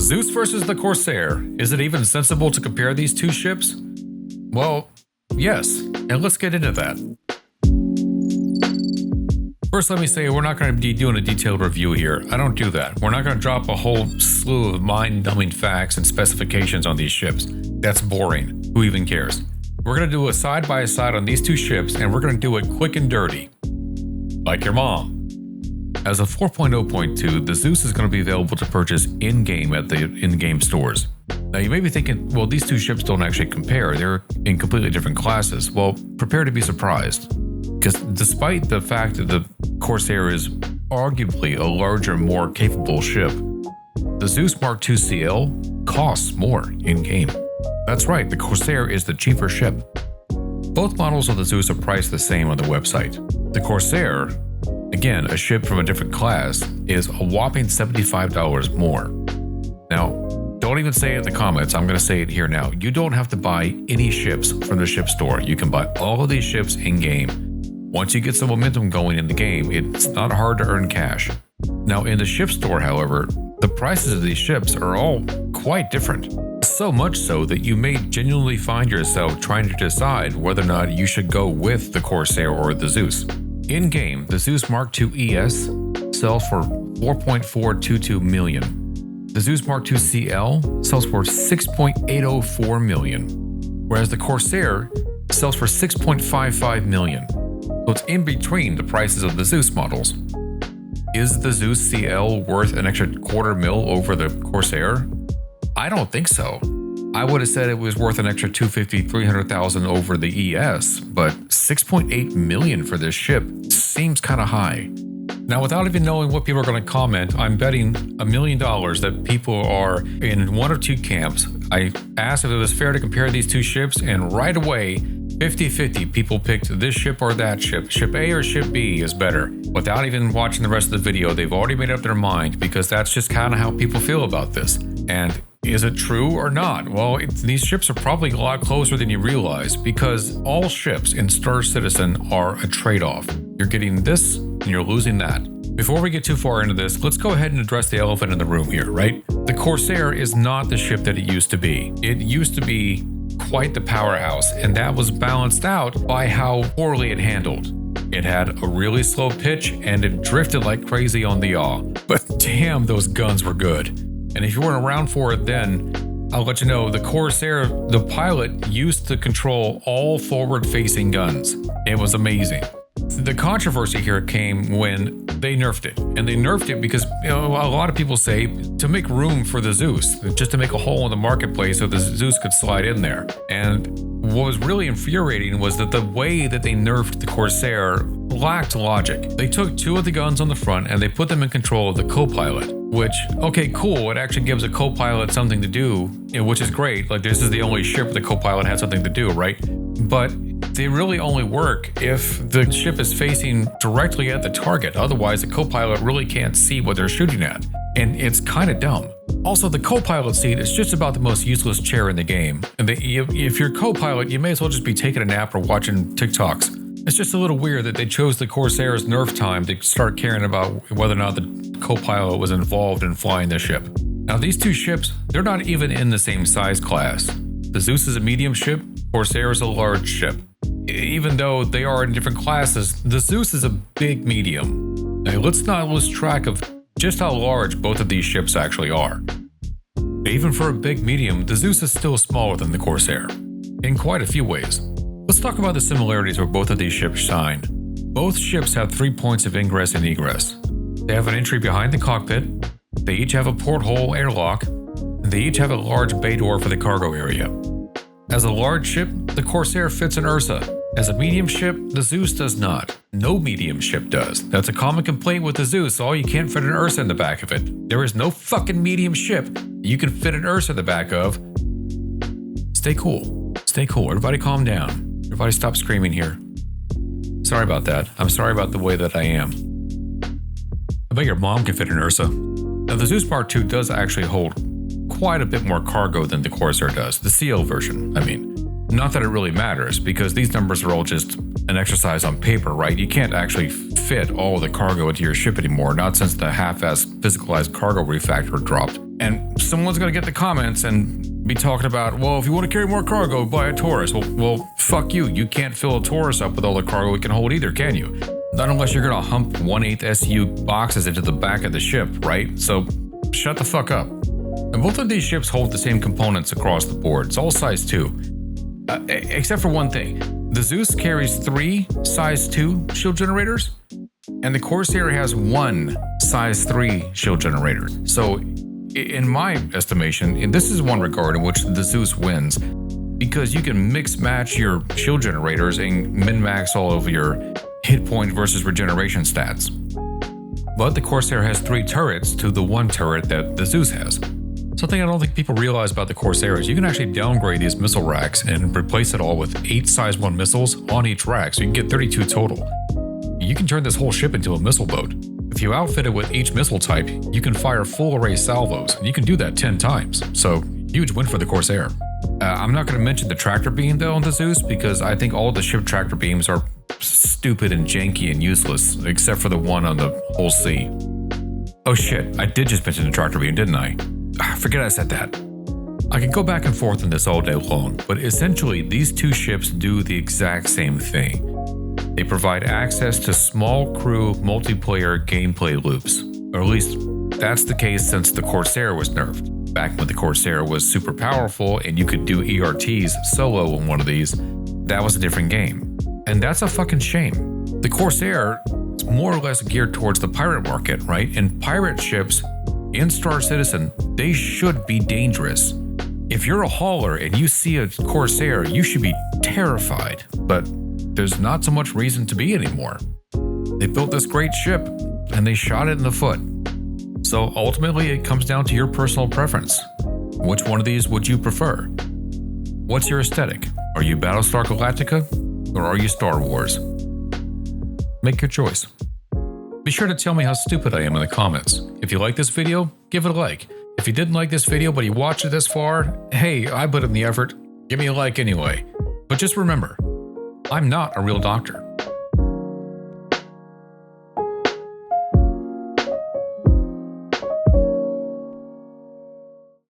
Zeus versus the Corsair. Is it even sensible to compare these two ships? Well, yes, and let's get into that. First, let me say we're not going to be doing a detailed review here. I don't do that. We're not going to drop a whole slew of mind-numbing facts and specifications on these ships. That's boring. Who even cares? We're going to do a side-by-side on these two ships, and we're going to do it quick and dirty. Like your mom. As a 4.0.2, the Zeus is going to be available to purchase in-game at the in-game stores. Now you may be thinking, well, these two ships don't actually compare. They're in completely different classes. Well, prepare to be surprised. Because despite the fact that the Corsair is arguably a larger, more capable ship, the Zeus Mark II CL costs more in-game. That's right, the Corsair is the cheaper ship. Both models of the Zeus are priced the same on the website. The Corsair, again, a ship from a different class, is a whopping $75 more. Now, don't even say it in the comments, I'm going to say it here now. You don't have to buy any ships from the ship store. You can buy all of these ships in-game. Once you get some momentum going in the game, it's not hard to earn cash. Now, in the ship store, however, the prices of these ships are all quite different. So much so that you may genuinely find yourself trying to decide whether or not you should go with the Corsair or the Zeus. In-game, the Zeus Mark II ES sells for $4.422 million. The Zeus Mark II CL sells for $6.804 million, whereas the Corsair sells for $6.55 million. So it's in between the prices of the Zeus models. Is the Zeus CL worth an extra $250,000 over the Corsair? I don't think so. I would have said it was worth an extra $250,000-300,000 over the ES, but $6.8 million for this ship seems kind of high. Now, without even knowing what people are going to comment, I'm betting $1 million that people are in one of two camps. I asked if it was fair to compare these two ships, and right away, 50-50 people picked this ship or that ship. Ship A or ship B is better. Without even watching the rest of the video, they've already made up their mind because that's just kind of how people feel about this. And is it true or not? Well, these ships are probably a lot closer than you realize because all ships in Star Citizen are a trade-off. You're getting this and you're losing that. Before we get too far into this, let's go ahead and address the elephant in the room here, right? The Corsair is not the ship that it used to be. It used to be quite the powerhouse, and that was balanced out by how poorly it handled. It had a really slow pitch and it drifted like crazy on the yaw. But damn, those guns were good. And if you weren't around for it then, I'll let you know, the Corsair, the pilot used to control all forward-facing guns. It was amazing. The controversy here came when they nerfed it. And they nerfed it because, a lot of people say to make room for the Zeus, just to make a hole in the marketplace so the Zeus could slide in there. And what was really infuriating was that the way that they nerfed the Corsair lacked logic. They took two of the guns on the front and they put them in control of the co-pilot, which, okay, cool, it actually gives a co-pilot something to do, which is great. Like, this is the only ship the co-pilot had something to do, right? But they really only work if the ship is facing directly at the target. Otherwise, the co-pilot really can't see what they're shooting at. And it's kind of dumb. Also, the co-pilot seat is just about the most useless chair in the game. And if you're co-pilot, you may as well just be taking a nap or watching TikToks. It's just a little weird that they chose the Corsair's nerf time to start caring about whether or not the co-pilot was involved in flying the ship. Now, these two ships, they're not even in the same size class. The Zeus is a medium ship, Corsair is a large ship. Even though they are in different classes, the Zeus is a big medium. Now, let's not lose track of just how large both of these ships actually are. Even for a big medium, the Zeus is still smaller than the Corsair, in quite a few ways. Let's talk about the similarities where both of these ships shine. Both ships have 3 points of ingress and egress. They have an entry behind the cockpit, they each have a porthole airlock, and they each have a large bay door for the cargo area. As a large ship, the Corsair fits an Ursa. As a medium ship, the Zeus does not. No medium ship does. That's a common complaint with the Zeus. Oh, you can't fit an Ursa in the back of it. There is no fucking medium ship you can fit an Ursa in the back of. Stay cool. Stay cool. Everybody calm down. Everybody stop screaming here. Sorry about that. I'm sorry about the way that I am. I bet your mom can fit an Ursa. Now, the Zeus Mark II does actually hold quite a bit more cargo than the Corsair does. The CL version, I mean. Not that it really matters, because these numbers are all just an exercise on paper, right? You can't actually fit all of the cargo into your ship anymore, not since the half-ass physicalized cargo refactor dropped. And someone's gonna get the comments and be talking about, well, if you want to carry more cargo, buy a Taurus. Well, fuck you. You can't fill a Taurus up with all the cargo it can hold either, can you? Not unless you're gonna hump 1/8 SU boxes into the back of the ship, right? So shut the fuck up. And both of these ships hold the same components across the board. It's all size 2. Except for one thing. The Zeus carries 3 size 2 shield generators, and the Corsair has 1 size 3 shield generator. So in my estimation, and this is one regard in which the Zeus wins, because you can mix match your shield generators and min-max all of your hit point versus regeneration stats. But the Corsair has 3 turrets to the 1 turret that the Zeus has. Something I don't think people realize about the Corsair is you can actually downgrade these missile racks and replace it all with 8 size 1 missiles on each rack, so you can get 32 total. You can turn this whole ship into a missile boat. If you outfit it with each missile type, you can fire full array salvos, and you can do that 10 times, so huge win for the Corsair. I'm not going to mention the tractor beam though on the Zeus, because I think all the ship tractor beams are stupid and janky and useless, except for the one on the whole sea. Oh shit, I did just mention the tractor beam, didn't I? Forget I said that. I could go back and forth on this all day long, but essentially these two ships do the exact same thing. They provide access to small crew multiplayer gameplay loops, or at least that's the case since the Corsair was nerfed. Back when the Corsair was super powerful and you could do ERTs solo in one of these, that was a different game. And that's a fucking shame. The Corsair is more or less geared towards the pirate market, right? And pirate ships in Star Citizen, they should be dangerous. If you're a hauler and you see a Corsair, you should be terrified, but there's not so much reason to be anymore. They built this great ship and they shot it in the foot. So ultimately it comes down to your personal preference. Which one of these would you prefer? What's your aesthetic? Are you Battlestar Galactica or are you Star Wars? Make your choice. Be sure to tell me how stupid I am in the comments. If you like this video, give it a like. If you didn't like this video but you watched it this far, hey, I put in the effort, give me a like anyway. But just remember, I'm not a real doctor.